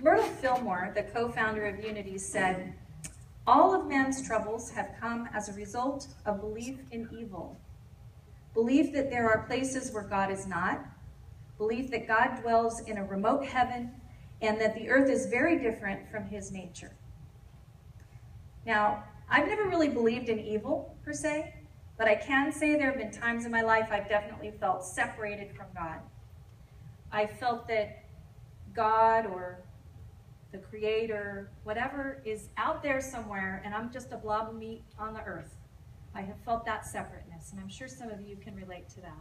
Myrtle Fillmore, the co-founder of Unity, said, "All of man's troubles have come as a result of belief in evil. Belief that there are places where God is not, belief that God dwells in a remote heaven, and that the earth is very different from his nature." Now, I've never really believed in evil, per se, but I can say there have been times in my life I've definitely felt separated from God. I felt that God or the Creator, whatever, is out there somewhere, and I'm just a blob of meat on the earth. I have felt that separateness, and I'm sure some of you can relate to that.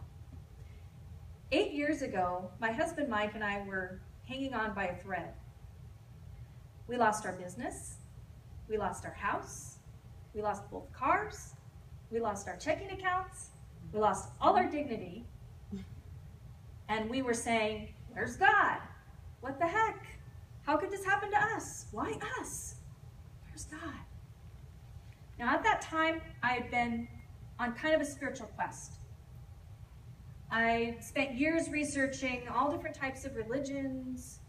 8 years ago, my husband Mike and I were hanging on by a thread. We lost our business, we lost our house, we lost both cars, we lost our checking accounts, we lost all our dignity, and we were saying, "Where's God? What the heck? How could this happen to us? Why us? Where's God?" Now, at that time, I had been on kind of a spiritual quest. I spent years researching all different types of religions,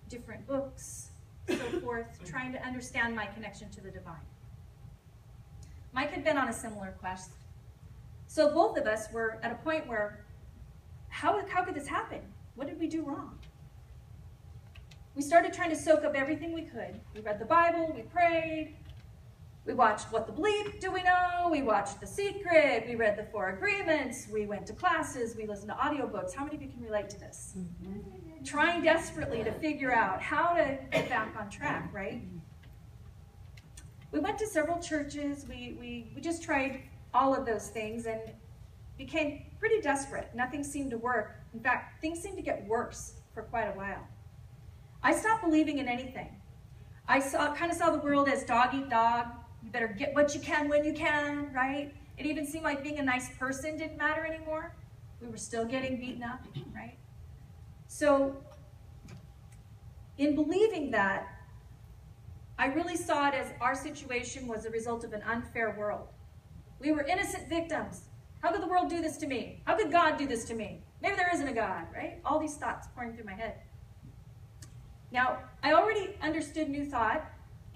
different books, so forth, trying to understand my connection to the divine. Mike had been on a similar quest. So both of us were at a point where, how could this happen? What did we do wrong? We started trying to soak up everything we could. We read the Bible, we prayed, we watched What the Bleep Do We Know, we watched The Secret, we read the 4 Agreements, we went to classes, we listened to audiobooks. How many of you can relate to this? Mm-hmm. Trying desperately to figure out how to get back on track, right? We went to several churches, we just tried all of those things and became pretty desperate. Nothing seemed to work. In fact, things seemed to get worse for quite a while. I stopped believing in anything. I kind of saw the world as dog eat dog. You better get what you can when you can, right? It even seemed like being a nice person didn't matter anymore. We were still getting beaten up, right? So in believing that, I really saw it as our situation was a result of an unfair world. We were innocent victims. How could the world do this to me? How could God do this to me? Maybe there isn't a God, right? All these thoughts pouring through my head. Now, I already understood New Thought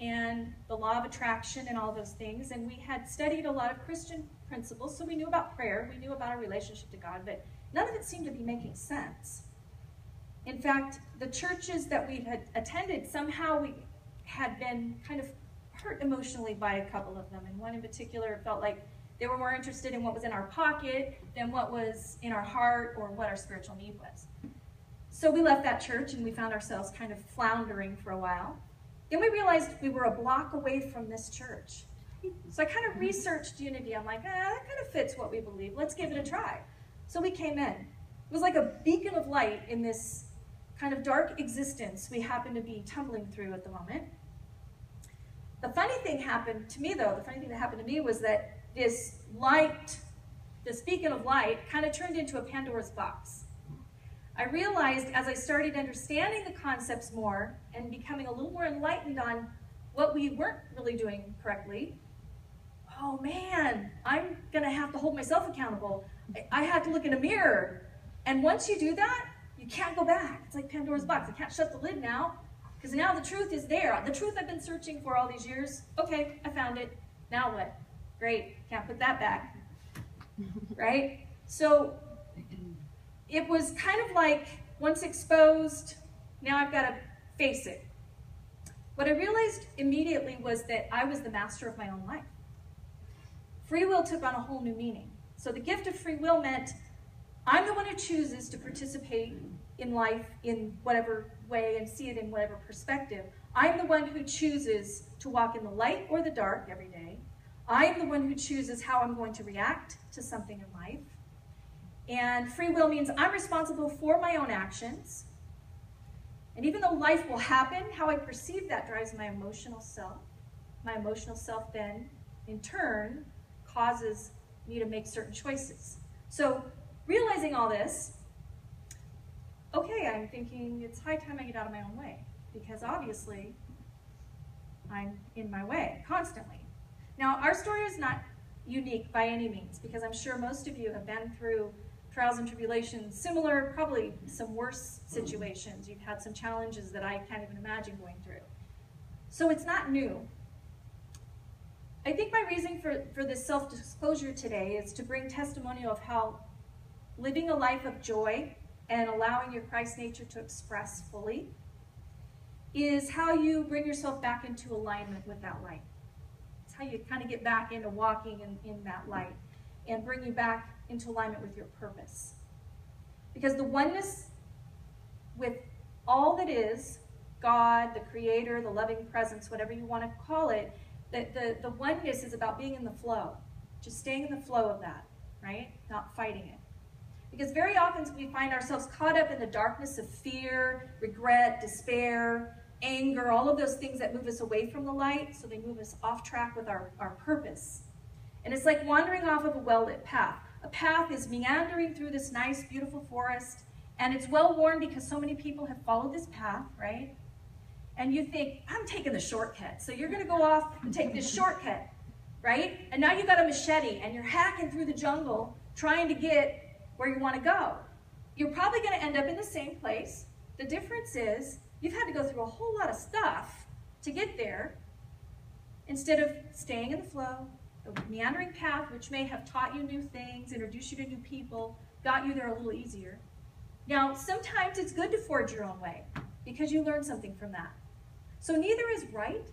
and the law of attraction and all those things, and we had studied a lot of Christian principles, so we knew about prayer, we knew about our relationship to God, but none of it seemed to be making sense. In fact, the churches that we had attended, somehow we had been kind of hurt emotionally by a couple of them, and one in particular felt like they were more interested in what was in our pocket than what was in our heart or what our spiritual need was. So we left that church and we found ourselves kind of floundering for a while. Then we realized we were a block away from this church. So I kind of researched Unity. I'm like, that kind of fits what we believe. Let's give it a try. So we came in. It was like a beacon of light in this kind of dark existence we happened to be tumbling through at the moment. The funny thing happened to me, though, the funny thing that happened to me was that this light, this beacon of light, kind of turned into a Pandora's box. I realized as I started understanding the concepts more and becoming a little more enlightened on what we weren't really doing correctly, oh man, I'm going to have to hold myself accountable. I had to look in a mirror. And once you do that, you can't go back. It's like Pandora's box. I can't shut the lid now because now the truth is there. The truth I've been searching for all these years. Okay, I found it. Now what? Great. Can't put that back. Right? So it was kind of like, once exposed, now I've got to face it. What I realized immediately was that I was the master of my own life. Free will took on a whole new meaning. So the gift of free will meant I'm the one who chooses to participate in life in whatever way and see it in whatever perspective. I'm the one who chooses to walk in the light or the dark every day. I'm the one who chooses how I'm going to react to something in life. And free will means I'm responsible for my own actions. And even though life will happen, how I perceive that drives my emotional self. My emotional self then, in turn, causes me to make certain choices. So realizing all this, okay, I'm thinking it's high time I get out of my own way, because obviously I'm in my way constantly. Now, our story is not unique by any means, because I'm sure most of you have been through trials and tribulations, similar, probably some worse situations. You've had some challenges that I can't even imagine going through. So it's not new. I think my reason for this self-disclosure today is to bring testimonial of how living a life of joy and allowing your Christ nature to express fully is how you bring yourself back into alignment with that light. It's how you kind of get back into walking in that light and bring you back into alignment with your purpose. Because the oneness with all that is, God, the Creator, the loving presence, whatever you want to call it, the oneness is about being in the flow. Just staying in the flow of that, right? Not fighting it. Because very often we find ourselves caught up in the darkness of fear, regret, despair, anger, all of those things that move us away from the light, so they move us off track with our purpose. And it's like wandering off of a well-lit path. A path is meandering through this nice, beautiful forest, and it's well-worn because so many people have followed this path, right? And you think, I'm taking the shortcut. So you're going to go off and take this shortcut, right? And now you've got a machete, and you're hacking through the jungle trying to get where you want to go. You're probably going to end up in the same place. The difference is you've had to go through a whole lot of stuff to get there instead of staying in the flow, the meandering path, which may have taught you new things, introduced you to new people, got you there a little easier. Now, sometimes it's good to forge your own way because you learn something from that. So neither is right,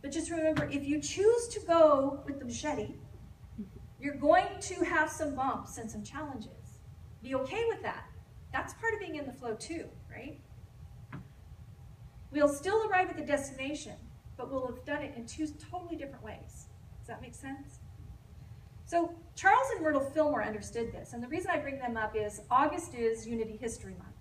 but just remember, if you choose to go with the machete, you're going to have some bumps and some challenges. Be okay with that. That's part of being in the flow too, right? We'll still arrive at the destination, but we'll have done it in two totally different ways. Does that make sense? So Charles and Myrtle Fillmore understood this, and the reason I bring them up is August is Unity History Month.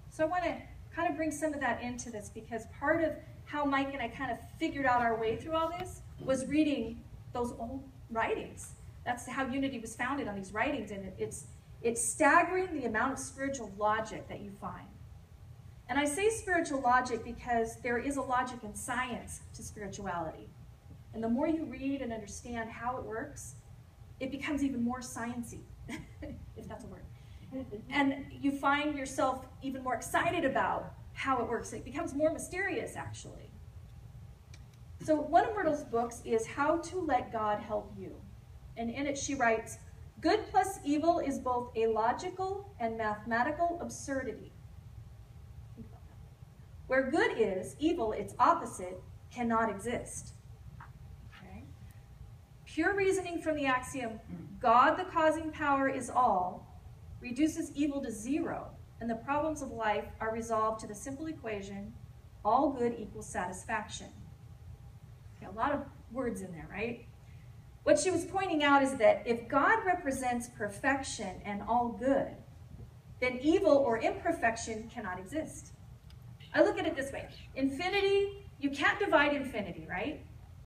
So I want to kind of bring some of that into this because part of how Mike and I kind of figured out our way through all this was reading those old writings. That's how Unity was founded, on these writings, and it's staggering the amount of spiritual logic that you find. And I say spiritual logic because there is a logic and science to spirituality. And the more you read and understand how it works, it becomes even more sciencey, if that's a word. And you find yourself even more excited about how it works. It becomes more mysterious, actually. So one of Myrtle's books is How to Let God Help You. And in it she writes, good plus evil is both a logical and mathematical absurdity. Where good is, evil, its opposite, cannot exist. Okay? Pure reasoning from the axiom, God the causing power is all, reduces evil to zero, and the problems of life are resolved to the simple equation, all good equals satisfaction. Okay, a lot of words in there, right? What she was pointing out is that if God represents perfection and all good, then evil or imperfection cannot exist. I look at it this way. Infinity, you can't divide infinity, right?